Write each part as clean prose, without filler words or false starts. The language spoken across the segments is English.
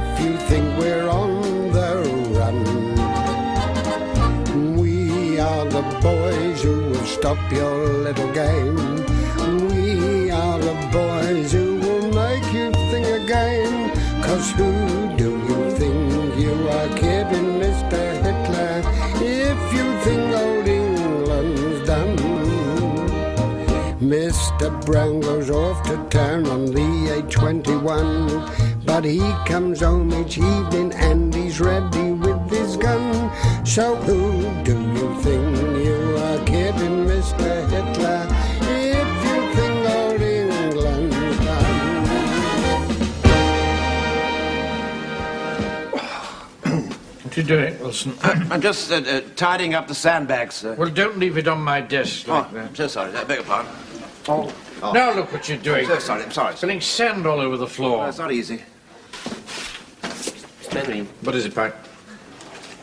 if you think we're on the run. We are the boys who will stop your little game. We are the boys who will make you think again. 'Cause who do you think you are kidding, Mr. Hitler, if you think old England's done? Mr. Brown goes off to town on the A21, but he comes home each evening and he's ready with his gun. So who do you think you are kidding, Mr. Hitler, if you think old England's done? What are you doing, Wilson? I'm just tidying up the sandbags, sir. Well, don't leave it on my desk like that. I'm so sorry. I beg your pardon. Oh. Now look what you're doing. I'm so sorry. I'm sorry. Spilling sand all over the floor. It's not easy. Mr. Manning. What is it, Pike?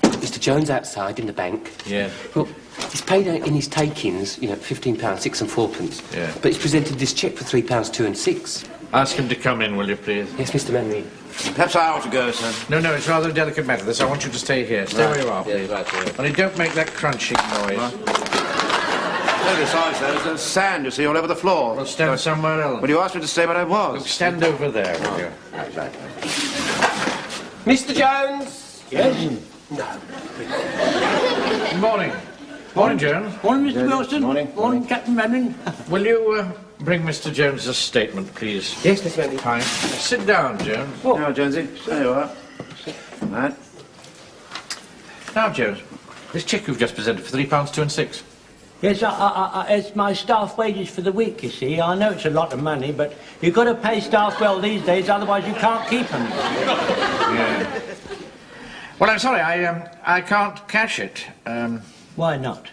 Mr. Jones outside in the bank. Yeah. Well, he's paid out in his takings, you know, £15, 6 and 4pence. Yeah. But he's presented this cheque for £3, 2 and 6. Ask him to come in, will you, please? Yes, Mr. Manning. Perhaps I ought to go, sir. No, it's rather a delicate matter, this. I want you to stay here. Stay where you are, please. Yeah, right, yeah. Only don't make that crunching noise. Very sorry, sir. There's sand, you see, all over the floor. Well, stand somewhere else. Well, you asked me to stay where I was. Look, stand over there, will you? Right. Mr. Jones? Yes? No. Good morning. Morning, Jones. Morning, Mr. Wilson. Morning. Morning, Captain Manning. Will you bring Mr. Jones' statement, please? Yes, Mr. Manning. Fine. Sit down, Jones. Now, Jonesy. There you are. Right. Now, Jones, this cheque you've just presented for £3, 2 and 6. Yes, it's my staff wages for the week, you see. I know it's a lot of money, but you've got to pay staff well these days, otherwise you can't keep them. Yeah. Well, I'm sorry, I can't cash it. Why not?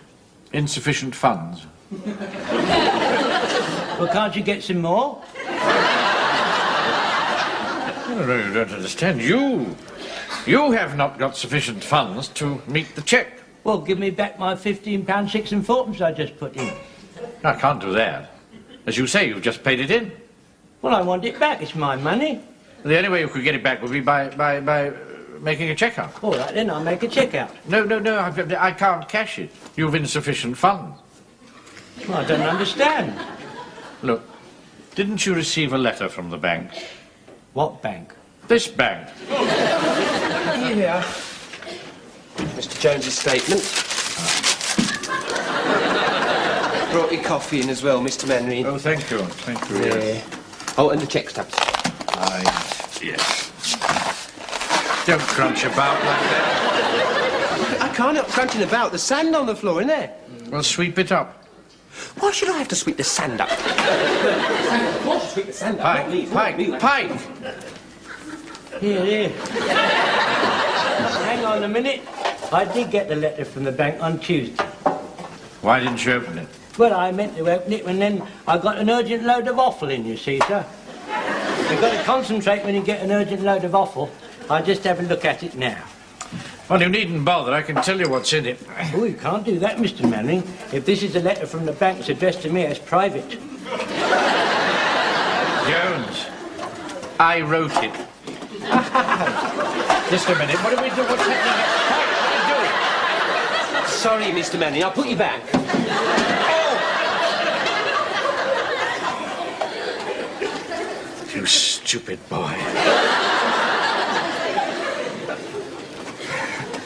Insufficient funds. Well, can't you get some more? No, you don't understand. You have not got sufficient funds to meet the cheque. Well, give me back my £15, 6 and 4pence I just put in. I can't do that. As you say, you've just paid it in. Well, I want it back. It's my money. The only way you could get it back would be by making a cheque out. All right, then I'll make a cheque out. No, I can't cash it. You've insufficient funds. Well, I don't understand. Look, didn't you receive a letter from the bank? What bank? This bank. Here. Mr. Jones' statement. Brought your coffee in as well, Mr. Manning. Oh, thank you. Thank you. Yeah. Oh, and the cheque stubs. Yes. Don't crunch about like that. I can't help crunching about. There's sand on the floor, isn't there? Well, sweep it up. Why should I have to sweep the sand up? Of course, sweep the sand up. Pike! Here. Hang on a minute. I did get the letter from the bank on Tuesday. Why didn't you open it? Well, I meant to open it, and then I got an urgent load of offal in, you see, sir. You've got to concentrate when you get an urgent load of offal. I'll just have a look at it now. Well, you needn't bother. I can tell you what's in it. Oh, you can't do that, Mr. Manning. If this is a letter from the bank, it's addressed to me as private. Jones, I wrote it. Just a minute. What do we do? What's happening? What are you doing? Sorry, Mr. Manning. I'll put you back. You stupid boy.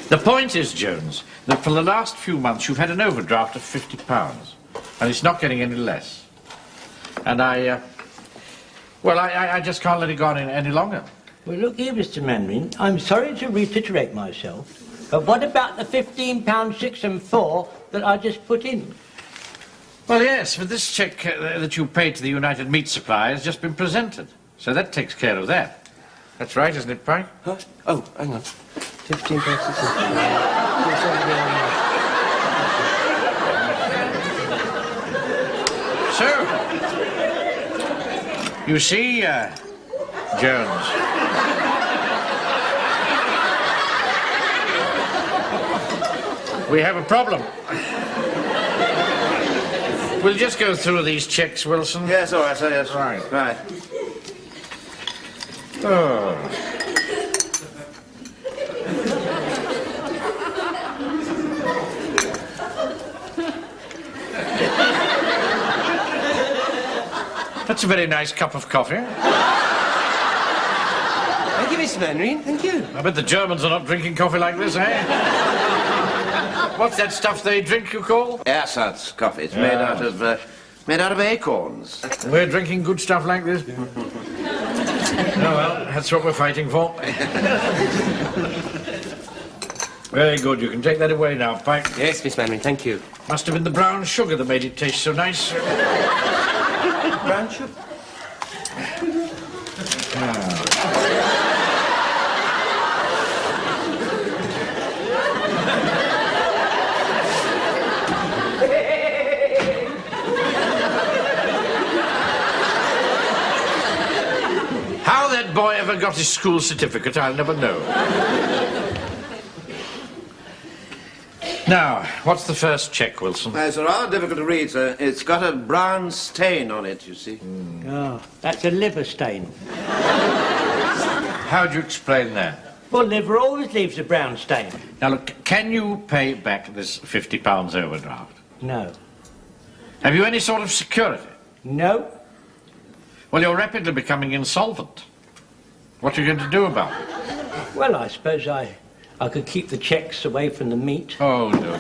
The point is, Jones, that for the last few months you've had an overdraft of £50, and it's not getting any less. And I just can't let it go on any longer. Well, look here, Mr. Manning. I'm sorry to reiterate myself, but what about the £15, 6 and 4 that I just put in? Well, yes, but this cheque that you paid to the United Meat Supply has just been presented. So that takes care of that. That's right, isn't it, Pike? Huh? Oh, hang on. 15 pounds. So, you see, Jones. We have a problem. We'll just go through these checks, Wilson. Yes, all right, sir, yes. Right. Right. Oh. That's a very nice cup of coffee. Thank you, Mr. Mannering. Thank you. I bet the Germans are not drinking coffee like this, eh? What's that stuff they drink, you call? Ersatz coffee. It's made out of acorns. We're drinking good stuff like this. Oh, well, that's what we're fighting for. Very good. You can take that away now, Pike. Yes, Miss Mannering, thank you. Must have been the brown sugar that made it taste so nice. Brown sugar? How that boy ever got his school certificate, I'll never know. Now, what's the first check, Wilson? It's rather difficult to read, sir. It's got a brown stain on it, you see. Oh, that's a liver stain. How do you explain that? Well, liver always leaves a brown stain. Now, look, can you pay back this £50 overdraft? No. Have you any sort of security? No. Well, you're rapidly becoming insolvent. What are you going to do about it? Well, I suppose I could keep the checks away from the meat. Oh, no.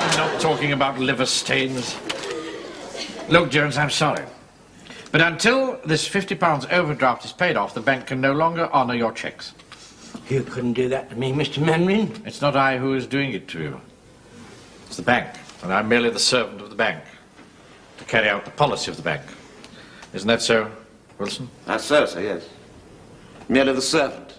I'm not talking about liver stains. Look, Jones, I'm sorry. But until this £50 overdraft is paid off, the bank can no longer honour your cheques. You couldn't do that to me, Mr. Mannering. It's not I who is doing it to you. It's the bank, and I'm merely the servant of the bank to carry out the policy of the bank. Isn't that so, Wilson? That's so, sir, yes. Merely the servant.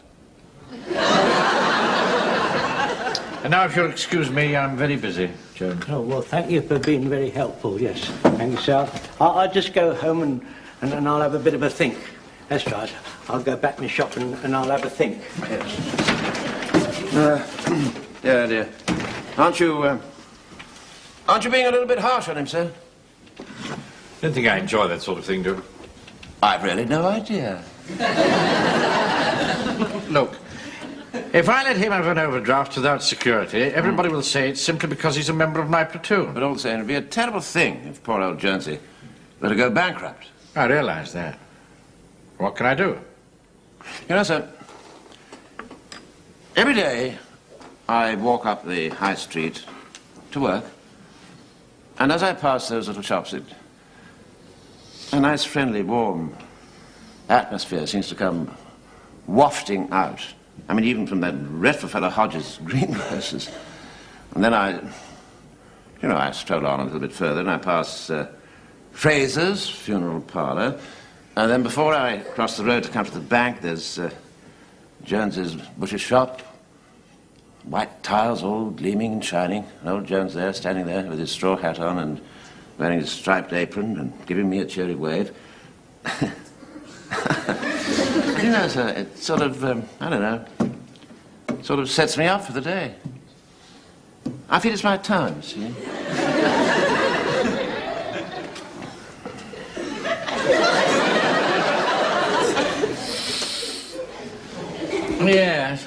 And now, if you'll excuse me, I'm very busy, Jones. Oh, well, thank you for being very helpful, yes. Thank you, sir. I'll just go home and I'll have a bit of a think. That's right. I'll go back to my shop and I'll have a think. Dear, dear. Aren't you being a little bit harsh on him, sir? Don't think I enjoy that sort of thing, do you? I've really no idea. Look, if I let him have an overdraft without security, everybody will say it's simply because he's a member of my platoon. But all the same, it'd be a terrible thing if poor old Jonesy were to go bankrupt. I realise that. What can I do? You know, sir, every day I walk up the high street to work, and as I pass those little shops, a nice, friendly, warm atmosphere seems to come wafting out. I mean, even from that dreadful fellow Hodges' greengrocers. And then I stroll on a little bit further, and I pass Fraser's funeral parlour. And then before I cross the road to come to the bank, there's Jones's butcher shop. White tiles all gleaming and shining. And old Jones there, standing there with his straw hat on and wearing his striped apron and giving me a cheery wave. You know, sir, it sort of, I don't know, sort of sets me up for the day. I feel it's my time, you see. Yes.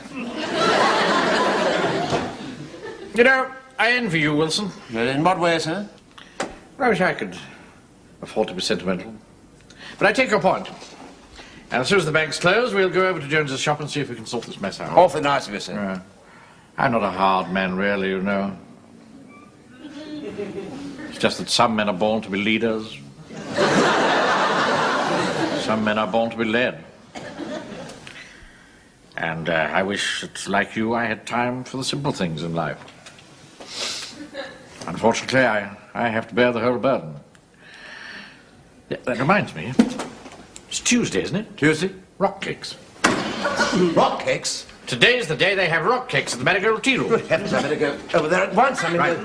You know, I envy you, Wilson. In what way, sir? I wish I could afford to be sentimental. But I take your point. And as soon as the bank's closed, we'll go over to Jones's shop and see if we can sort this mess out. Awfully nice of you, sir. I'm not a hard man, really, you know. It's just that some men are born to be leaders. Some men are born to be led. And I wish that, like you, I had time for the simple things in life. Unfortunately, I have to bear the whole burden. Yeah, that reminds me. It's Tuesday, isn't it? Tuesday? Rock cakes. Rock cakes? Today's the day they have rock cakes at the Marigold Tea Room. Good heavens, I better go over there at once. I mean, Right.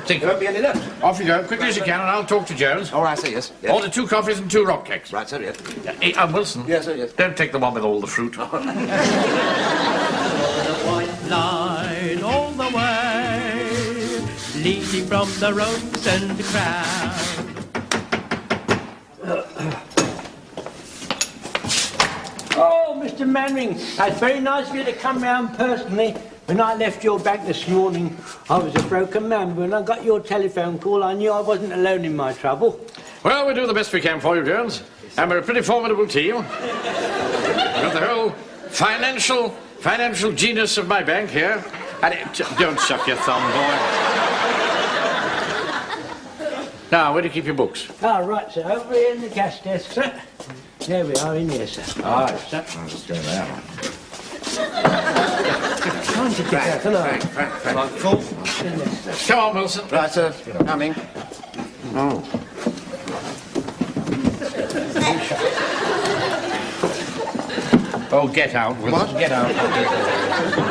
there won't be any left. Off you go, quickly as you can, and I'll talk to Jones. Oh, I see, yes. Yes. Order 2 coffees and 2 rock cakes. Right, sir, yes. Hey, Wilson. Yes, sir, yes. Don't take the one with all the fruit. White line all the way, leading from the roads and the crowd. Oh, Mr. Mannering, that's very nice of you to come round personally. When I left your bank this morning, I was a broken man, but when I got your telephone call, I knew I wasn't alone in my trouble. Well, we do the best we can for you, Jones. And we're a pretty formidable team. We've got the whole financial genius of my bank here. And don't suck your thumb, boy. Now, where do you keep your books? Ah, right, sir. Over here in the gas desk, sir. There we are, in here, sir. Ah, sir. I'll just go there. Trying to get out, Frank. Right, full. Come on, Wilson. Right, sir. Coming. Oh. Oh, get out, Wilson. What? Get out.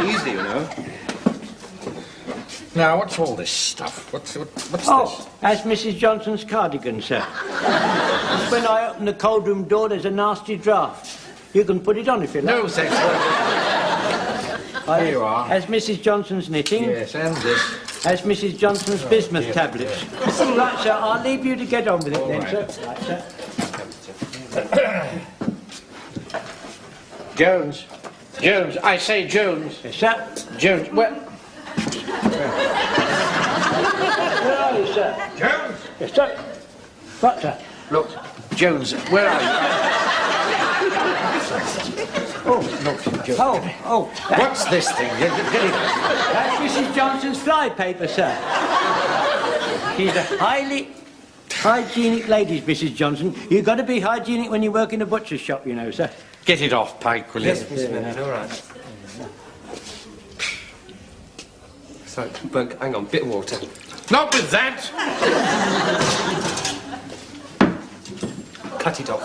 Easy, you know. Now, what's all this stuff? What's Oh, this? that's Mrs. Johnson's cardigan, sir. When I open the cold room door, there's a nasty draft. You can put it on if you like. No, thanks. Here you are. That's Mrs. Johnson's knitting. Yes, and this. That's Mrs. Johnson's bismuth tablets. Right, sir, I'll leave you to get on with it then, right. sir. Right, sir. Jones. I say Jones. Yes, sir. Jones, Where are you, sir? Jones! Yes, sir. What, sir? Look, Jones, where are you? Oh, What's this thing? Get it. that's Mrs. Johnson's flypaper, sir. She's a highly hygienic lady, Mrs. Johnson. You've got to be hygienic when you work in a butcher's shop, you know, sir. Get it off, Pike, will you? Yes, Mr. Manning, all right. So, Bunk, hang on, bit of water. Not with that! Cut it off.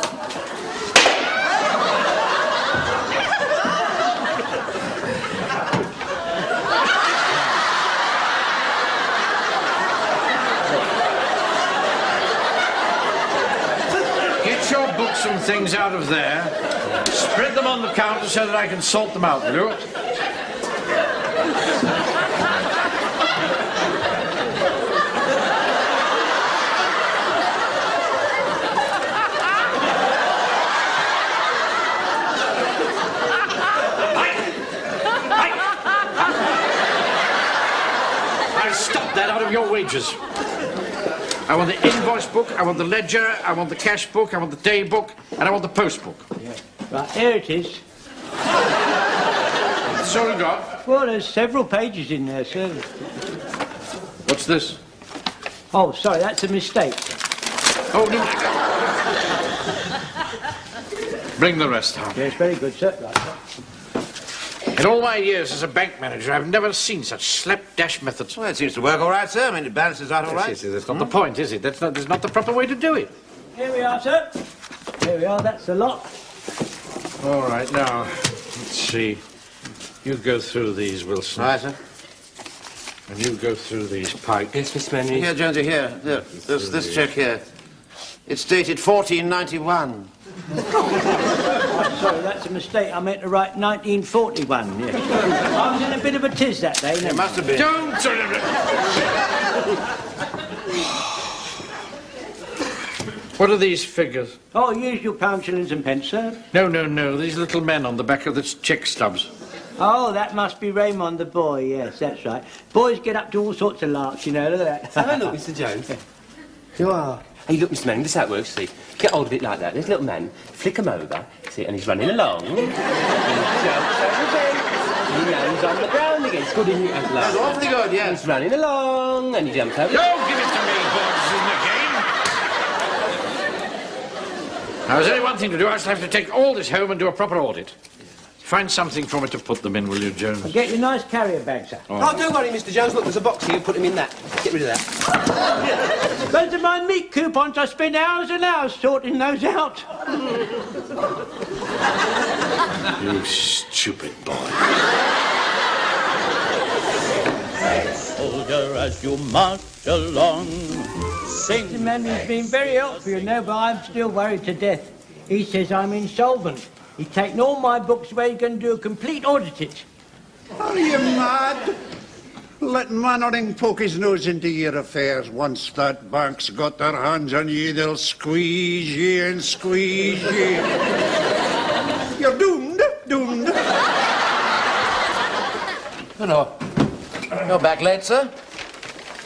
Get your books and things out of there. Spread them on the counter so that I can sort them out, will you? I'll stop that out of your wages. I want the invoice book, I want the ledger, I want the cash book, I want the day book, and I want the post book. Right, here it is. That's all you got. Well, there's several pages in there, sir. What's this? Oh, sorry, that's a mistake. Oh, no. Bring the rest out. Yes, very good, sir. Right, sir. In all my years as a bank manager, I've never seen such slapdash methods. Well, it seems to work all right, sir. I mean, it balances out all right. Yes, that's not the point, is it? That's not the proper way to do it. Here we are, sir. Here we are, that's the lot. All right, now, let's see. You go through these, Wilson. Right, sir. And you go through these, Pike. Yes, Mr. Manning. Here, Jonesy, here. This check here. It's dated 1491. Sorry, that's a mistake. I meant to write 1941, yes. I was in a bit of a tiz that day. It must have been. Don't... What are these figures? Oh, usual pound, shillings and pence, sir. No. These little men on the back of the check stubs. Oh, that must be Raymond the boy, yes, that's right. Boys get up to all sorts of larks, you know, look at that. Have a look, Mr. Jones. You are. Hey, look, Mr. Manning, this is how it works, see. Get hold of it like that. There's a little man, flick him over, see, and he's running along. And he jumps over again. And he lands on the ground again. It's good, isn't it? That's awfully good, yes. He's running along, and he jumps over. Don't give it to me, boys. This isn't a game. Now, there's only one thing to do. I shall have to take all this home and do a proper audit. Find something for me to put them in, will you, Jones? I'll get you a nice carrier bag, sir. Oh, don't worry, Mr. Jones. Look, there's a box here. Put him in that. Get rid of that. Those are my meat coupons. I spend hours and hours sorting those out. You stupid boy. Soldier, as you march along, sing. The man has been very helpful, you know, but I'm still worried to death. He says I'm insolvent. He's taken all my books away. He's going to do a complete audit it. Are you mad? Let Mannering poke his nose into your affairs. Once that bank's got their hands on you, they'll squeeze you and squeeze you. You're doomed. Hello. You're back late, sir?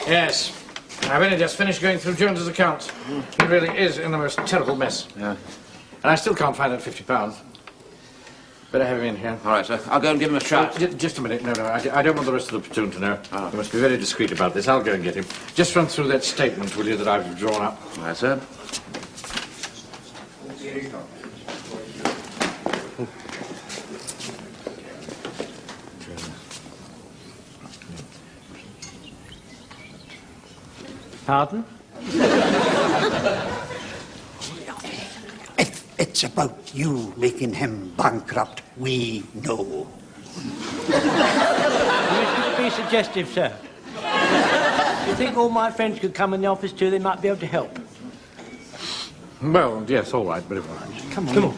Yes. I've only just finished going through Jones's accounts. He really is in the most terrible mess. Yeah. And I still can't find that £50. Better have him in here. All right, sir. I'll go and give him a shout. Just a minute. No, I don't want the rest of the platoon to know. You must be very discreet about this. I'll go and get him. Just run through that statement, will you, that I've drawn up. All right, sir. Pardon? If it's about you making him bankrupt, we know. You must be suggestive, sir. You think all my friends could come in the office too? They might be able to help. Well, yes, all right, but Come on.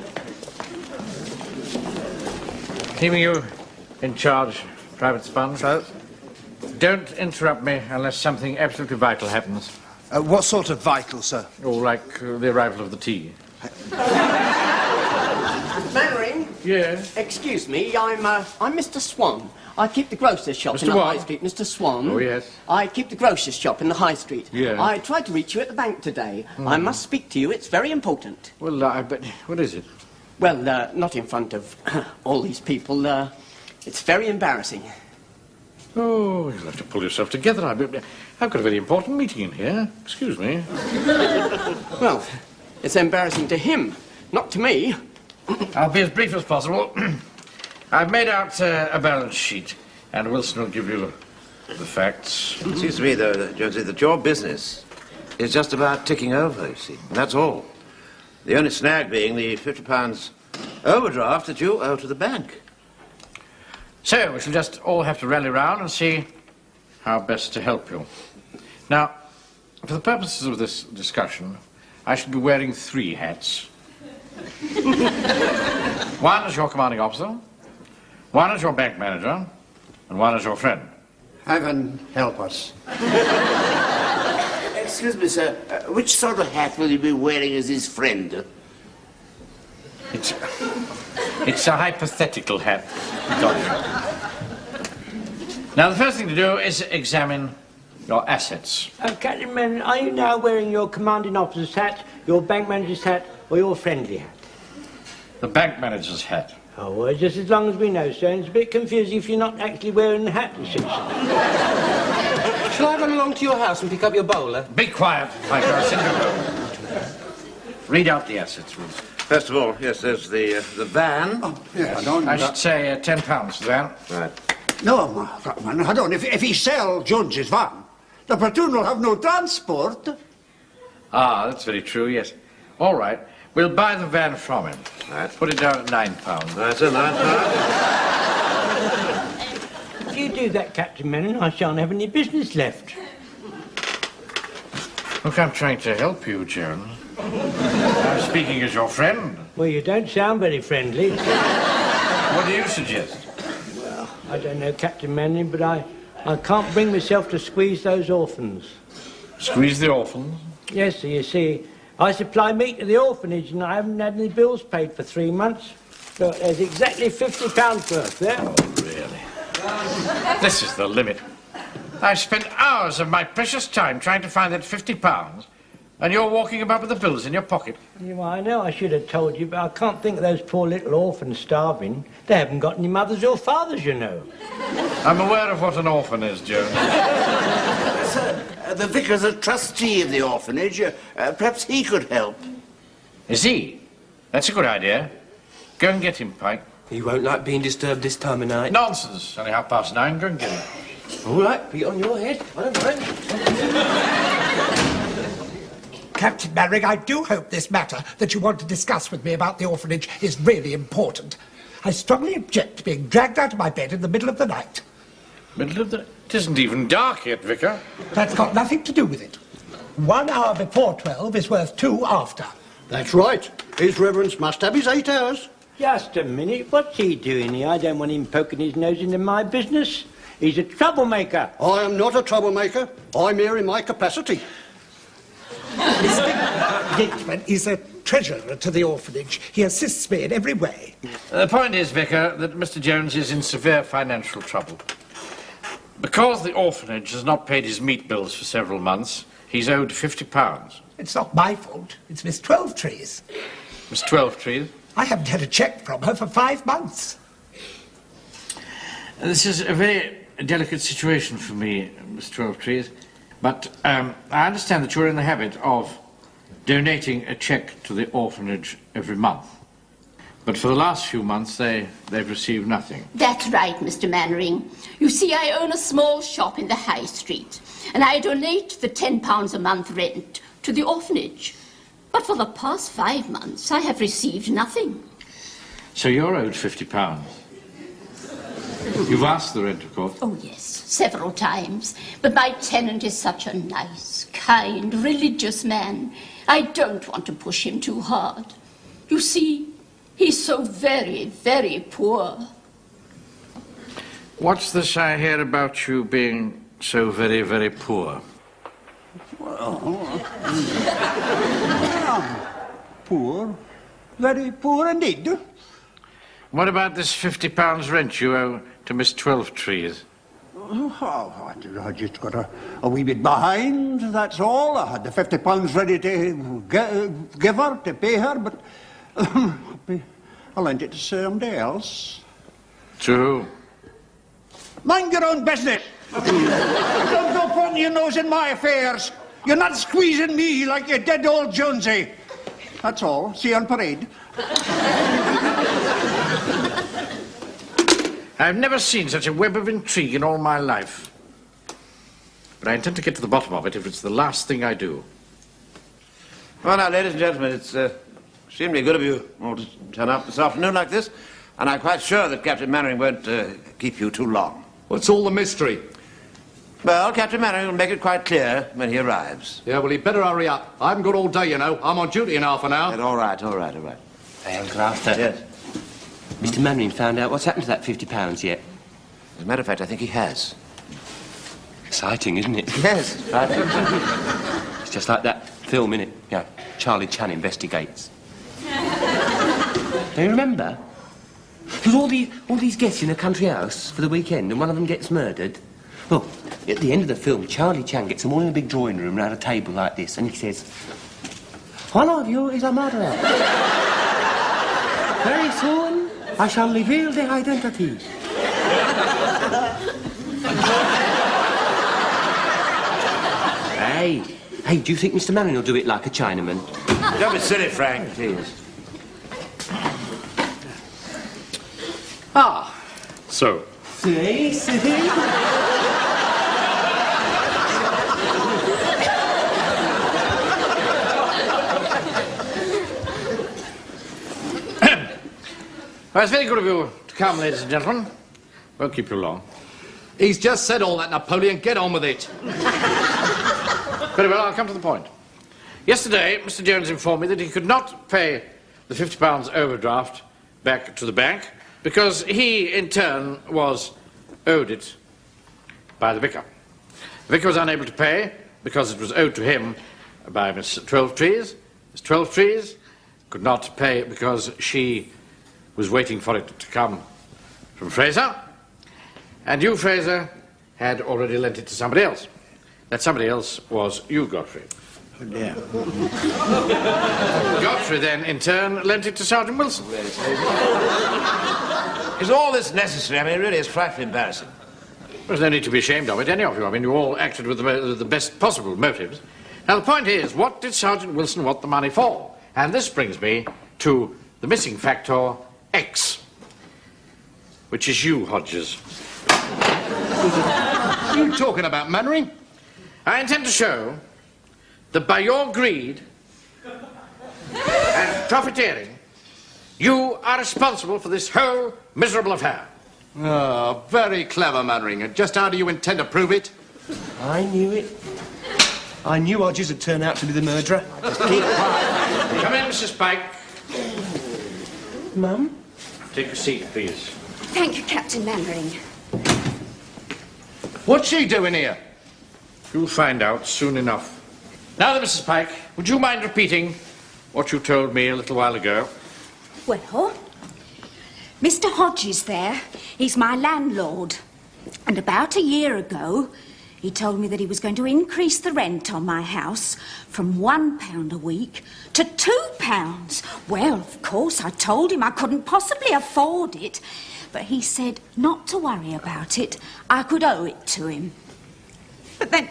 keeping you in charge, Private Sponge. So, Don't interrupt me unless something absolutely vital happens. what sort of vital, sir? Or like the arrival of the tea. Mannering, Yes? excuse me, I'm Mr. Swan. I keep the grocer's shop Mr. in the what? High Street. Mr. Swan. Oh, yes. I keep the grocer's shop in the High Street. Yeah. I tried to reach you at the bank today. I must speak to you. It's very important. Well, I bet... What is it? Well, not in front of all these people. It's very embarrassing. Oh, you'll have to pull yourself together. I've got a very important meeting in here. Excuse me. Well, it's embarrassing to him, not to me. I'll be as brief as possible. I've made out a balance sheet, and Wilson will give you the facts. It seems to me, though, that, Jonesy, that your business is just about ticking over, you see. And that's all. The only snag being the £50 overdraft that you owe to the bank. So, we shall just all have to rally round and see how best to help you. Now, for the purposes of this discussion, I shall be wearing 3 hats. One as your commanding officer, one as your bank manager, and one as your friend. Heaven help us. Excuse me, sir. Which sort of hat will you be wearing as his friend? It's a hypothetical hat. Now, the first thing to do is examine your assets. Captain Manning, are you now wearing your commanding officer's hat, your bank manager's hat, or your friendly hat? The bank manager's hat. Oh, well, just as long as we know, sir. It's a bit confusing if you're not actually wearing the hat, you see, sir. Shall I run along to your house and pick up your bowler? Be quiet, Michael. I'll send you home. Read out the assets, Wilson. First of all, yes, there's the van. Oh, yeah, I should say £10 for that. Right. No, man, I don't. If he sell Jones's van, the platoon will have no transport. Ah, that's very true, yes. All right. We'll buy the van from him. Right. Put it down at £9. That's a £9. If you do that, Captain Manning, I shan't have any business left. Look, I'm trying to help you, Jones. I'm speaking as your friend. Well, you don't sound very friendly. What do you suggest? I don't know, Captain Manning, but I can't bring myself to squeeze those orphans. Squeeze the orphans? Yes, sir, you see, I supply meat to the orphanage and I haven't had any bills paid for 3 months. So there's exactly £50 worth there. Oh, really? This is the limit. I've spent hours of my precious time trying to find that £50, and you're walking about with the bills in your pocket. Yeah, well, I know I should have told you, but I can't think of those poor little orphans starving. They haven't got any mothers or fathers, you know. I'm aware of what an orphan is, Jones. Sir, the vicar's a trustee of the orphanage. Perhaps he could help. Is he? That's a good idea. Go and get him, Pike. He won't like being disturbed this time of night. Nonsense. Only 9:30. Go and get him. All right, be on your head. I don't mind. Captain Mannering, I do hope this matter that you want to discuss with me about the orphanage is really important. I strongly object to being dragged out of my bed in the middle of the night. Middle of the... It isn't even dark yet, Vicar. That's got nothing to do with it. 1 hour before 12 is worth 2 after. That's right. His Reverence must have his 8 hours. Just a minute, what's he doing here? I don't want him poking his nose into my business. He's a troublemaker. I am not a troublemaker. I'm here in my capacity. Mr. Hinchman is a treasurer to the orphanage. He assists me in every way. The point is, Vicar, that Mr. Jones is in severe financial trouble. Because the orphanage has not paid his meat bills for several months, he's owed £50. It's not my fault. It's Miss Twelvetree's. Miss Twelvetree? I haven't had a cheque from her for 5 months. This is a very delicate situation for me, Miss Twelvetree. But I understand that you're in the habit of donating a cheque to the orphanage every month. But for the last few months, they've received nothing. That's right, Mr. Mannering. You see, I own a small shop in the High Street, and I donate the £10 a month rent to the orphanage. But for the past 5 months, I have received nothing. So you're owed £50? You've asked the rent, of course? Oh, yes, several times. But my tenant is such a nice, kind, religious man. I don't want to push him too hard. You see, he's so very, very poor. What's this I hear about you being so very, very poor? Well, poor. Very poor indeed. What about this £50 rent you owe to Miss Twelvetree? Oh, I just got a wee bit behind, that's all. I had the £50 ready to give her, to pay her, but I lent it to somebody else. To who? Mind your own business. Don't go putting your nose in my affairs. You're not squeezing me like you did old Jonesy. That's all. See you on parade. I've never seen such a web of intrigue in all my life. But I intend to get to the bottom of it if it's the last thing I do. Well, now, ladies and gentlemen, it's extremely good of you all to turn up this afternoon like this, and I'm quite sure that Captain Mannering won't keep you too long. What's all the mystery? Well, Captain Mannering will make it quite clear when he arrives. Yeah, well, he'd better hurry up. I haven't got all day, you know. I'm on duty in half an hour. Yeah, all right, all right, all right. Hey, Uncle Arthur. Yes. Mr. Mannering found out what's happened to that £50 yet? As a matter of fact, I think he has. Exciting, isn't it? Yes, right. It's just like that film, innit? Yeah, Charlie Chan Investigates. Do you remember? There's all these guests in a country house for the weekend, and one of them gets murdered. Well, at the end of the film, Charlie Chan gets them all in a big drawing room round a table like this, and he says, "One of you is a murderer. Very soon, I shall reveal the identity." Hey, do you think Mr. Mannering will do it like a Chinaman? Don't be silly, Frank, please. So. See? Well, it's very good of you to come, ladies and gentlemen. Won't keep you long. He's just said all that, Napoleon. Get on with it. Very well, I'll come to the point. Yesterday, Mr. Jones informed me that he could not pay the £50 overdraft back to the bank because he, in turn, was owed it by the vicar. The vicar was unable to pay because it was owed to him by Miss Twelvetree. Miss Twelvetree could not pay because she was waiting for it to come from Fraser. And you, Fraser, had already lent it to somebody else. That somebody else was you, Godfrey. Oh, dear. Godfrey then, in turn, lent it to Sergeant Wilson. Is all this necessary? I mean, it really is frightfully embarrassing. There's no need to be ashamed of it, any of you. I mean, you all acted with the best possible motives. Now, the point is, what did Sergeant Wilson want the money for? And this brings me to the missing factor, X, which is you, Hodges. What are you talking about, Mannering? I intend to show that by your greed and profiteering, you are responsible for this whole miserable affair. Oh, very clever, Mannering. And just how do you intend to prove it? I knew it. I knew Hodges would turn out to be the murderer. Just keep quiet. Come in, Mrs. Pike. Mum? Take a seat, please. Thank you, Captain Mannering. What's she doing here? You'll find out soon enough. Now then, Mrs. Pike, would you mind repeating what you told me a little while ago? Well, Mr. Hodges there, he's my landlord. And about a year ago, he told me that he was going to increase the rent on my house from £1 a week to £2. Well, of course, I told him I couldn't possibly afford it. But he said not to worry about it. I could owe it to him. But then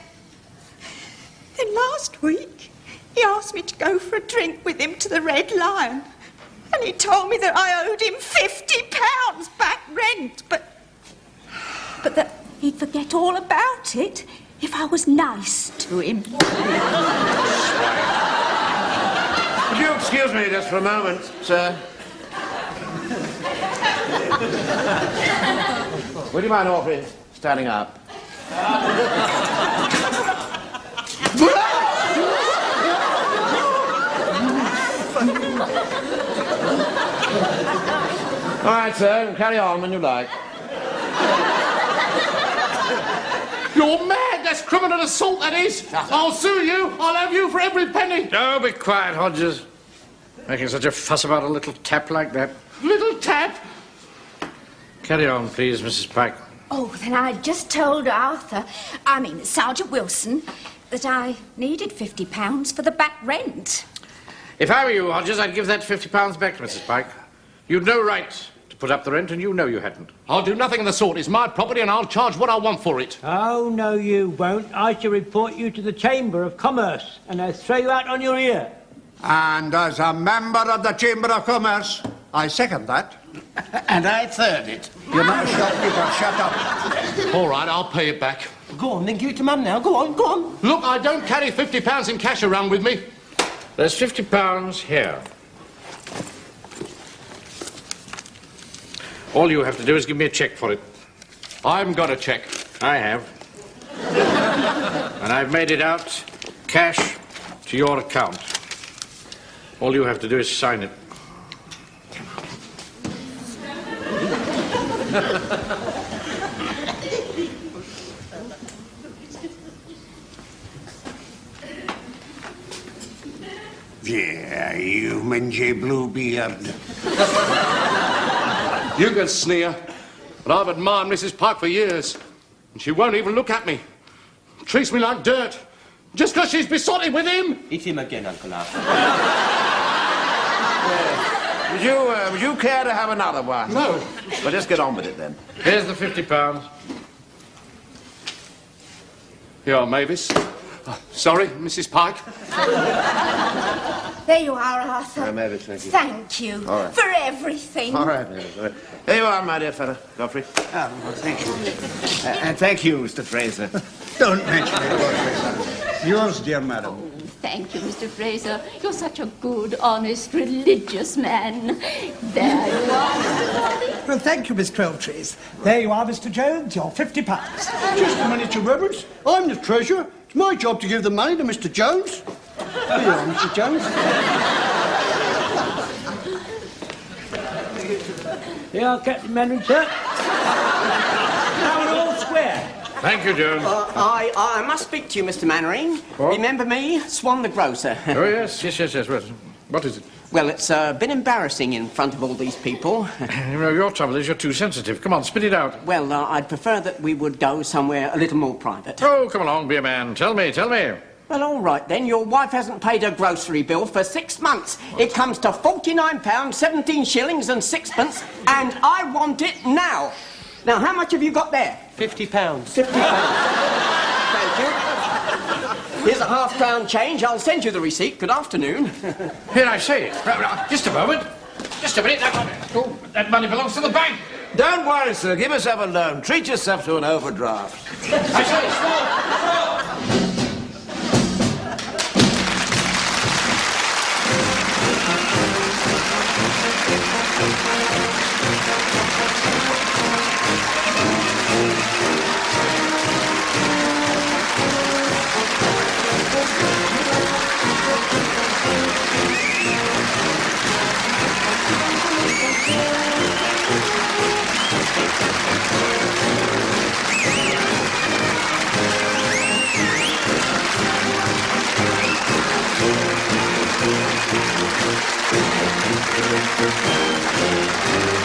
last week, he asked me to go for a drink with him to the Red Lion. And he told me that I owed him £50 back rent. But that he'd forget all about it if I was nice to him. Would you excuse me just for a moment, sir? Would you mind awfully standing up? All right, sir, carry on when you like. You're mad! That's criminal assault, that is! I'll sue you! I'll have you for every penny! Oh, be quiet, Hodges. Making such a fuss about a little tap like that. Little tap? Carry on, please, Mrs. Pike. Oh, then I just told Sergeant Wilson, that I needed £50 for the back rent. If I were you, Hodges, I'd give that £50 back to Mrs. Pike. You'd no right to put up the rent, and you know you hadn't. I'll do nothing of the sort. It's my property, and I'll charge what I want for it. Oh, no, you won't. I shall report you to the Chamber of Commerce, and I'll throw you out on your ear. And as a member of the Chamber of Commerce, I second that. And I third it. You're not a shopkeeper. Shut up. All right, I'll pay it back. Go on, then give it to Mum now. Go on, go on. Look, I don't carry £50 in cash around with me. There's £50 here. All you have to do is give me a cheque for it. I haven't got a cheque. I have. And I've made it out cash to your account. All you have to do is sign it. Yeah, you mangy Bluebeard. You can sneer, but I've admired Mrs. Pike for years, and she won't even look at me. Treats me like dirt, just because she's besotted with him. It's him again, Uncle Arthur. Would you care to have another one? No. Well, just get on with it, then. Here's the £50. Here are Mavis. Sorry, Mrs. Pike. There you are, Arthur. Mavis, thank you. Thank you All right. for everything. All right, Mavis. All right. There you are, my dear fellow, Godfrey. Oh, well, thank you. And thank you, Mr. Fraser. Don't mention it, Godfrey. Yours, dear madam. Thank you, Mr. Fraser. You're such a good, honest, religious man. There you are, Mr. Darling. Well, thank you, Miss Twelvetrees. There you are, Mr. Jones, your £50. Just a minute, Your Reverence. I'm the treasurer. It's my job to give the money to Mr. Jones. Here you are, Mr. Jones. Here are Captain Mannering, sir. Now we're all square. Thank you, Jones. I must speak to you, Mr. Mannering. What? Remember me? Swan the grocer. Oh, yes. What is it? Well, it's a bit embarrassing in front of all these people. You know, your trouble is you're too sensitive. Come on, spit it out. Well, I'd prefer that we would go somewhere a little more private. Oh, come along, be a man. Tell me. Well, all right, then. Your wife hasn't paid her grocery bill for 6 months. It comes to £49, 17 shillings and sixpence, and I want it now. Now, how much have you got there? £50. £50. Thank you. Here's a £half-crown change. I'll send you the receipt. Good afternoon. Here, I say. Just a moment. Just a minute. That money belongs to the bank. Don't worry, sir. Give yourself a loan. Treat yourself to an overdraft. I say, Thank you.